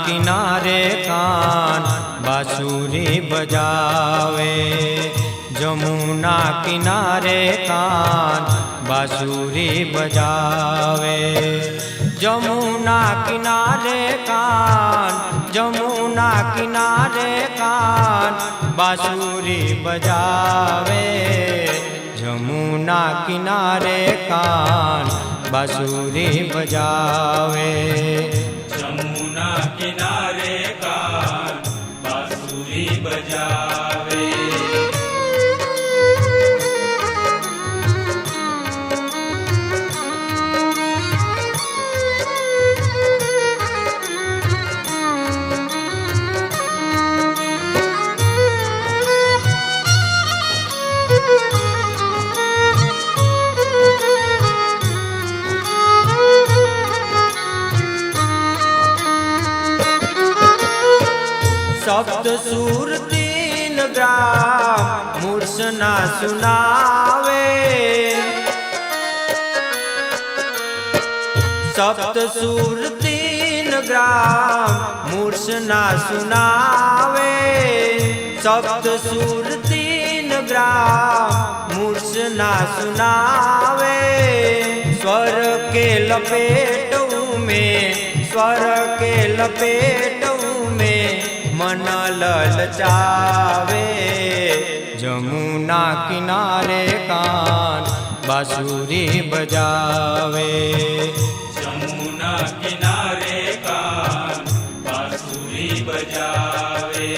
किनारे कान बांसुरी बजावे, जमुना किनारे कान बांसुरी बजावे। जमुना किनारे कान, जमुना किनारे कान बांसुरी बजावे, जमुना किनारे कान बांसुरी बजावे। जमुना किनारे कान बांसुरी बजावे। सप्त सुर तीन ग्राम मूर्छना सुनावे, सप्त सुर तीन ग्राम मूर्छना सुनावे, सप्त सुर तीन ग्राम मूर्छना सुनावे। स्वर के लपेट में, स्वर के लपेट में मन ललचावे, जमुना किनारे कान बांसुरी बजावे। जमुना किनारे कान बांसुरी बजावे।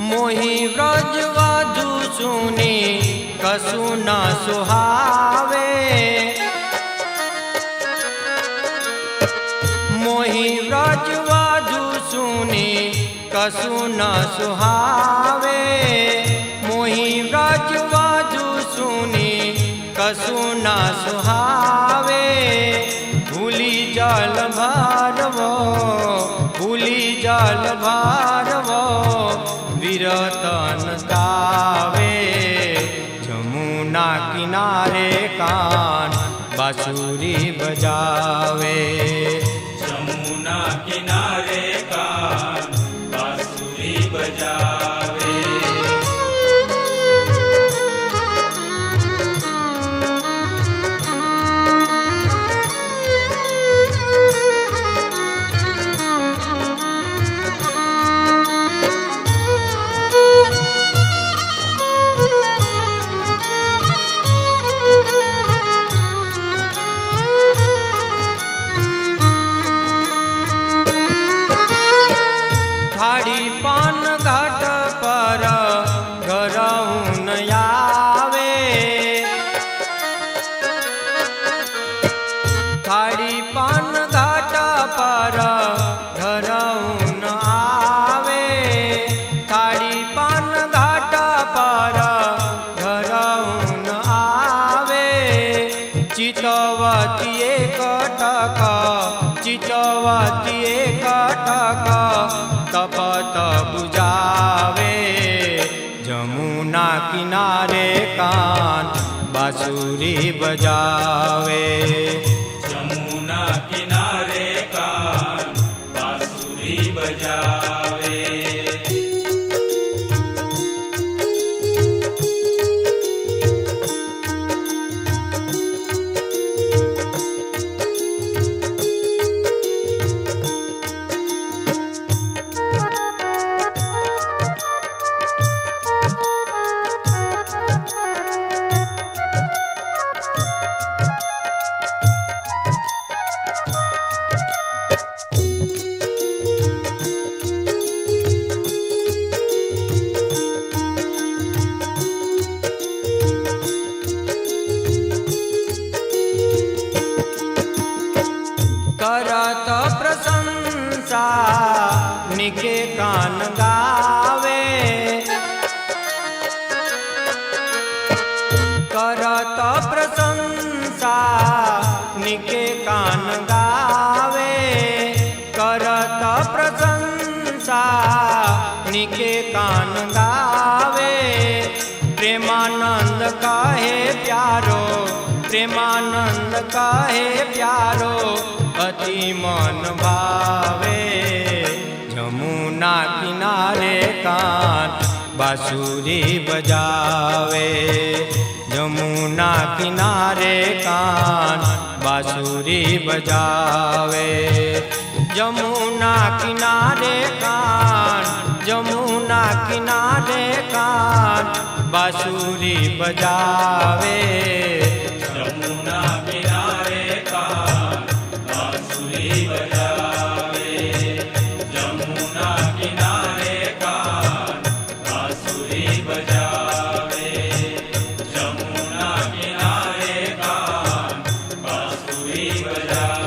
मोही व्रजवधु सुनी कसु न सुहावे, मोही व्रजवधु सुनी कसु न सुहावे, मोही व्रजवधु सुनी कसु न सुहावे। भूली जल भारवो, भूली जल भारवो विरतन गावे, जमुना किनारे कान बांसुरी बजावे। जमुना किनारे कान बांसुरी बजावे। थाड़ी पान घाट पर घरऊ न आवे, थाड़ी पान घाट पर घरऊ न आवे, थाड़ी पान घाट पर घरऊ न आवे। चितवती कटक, चितवती कटक तपत बुझावे, जमुना किनारे कान बांसुरी बजावे। जमुना किनारे कान बांसुरी बजावे। तारो प्रेमानंद कहे प्यारो अति मन भावे जमुना किनारे कान बांसुरी बजावे जमुना किनारे कान बांसुरी बजावे जमुना किनारे कान जमुना किनारे कान बांसुरी बजावे जमुना किनारे कान बांसुरी बजावे जमुना किनारे कान बांसुरी बजावे जमुना किनारे कान बांसुरी बजावे।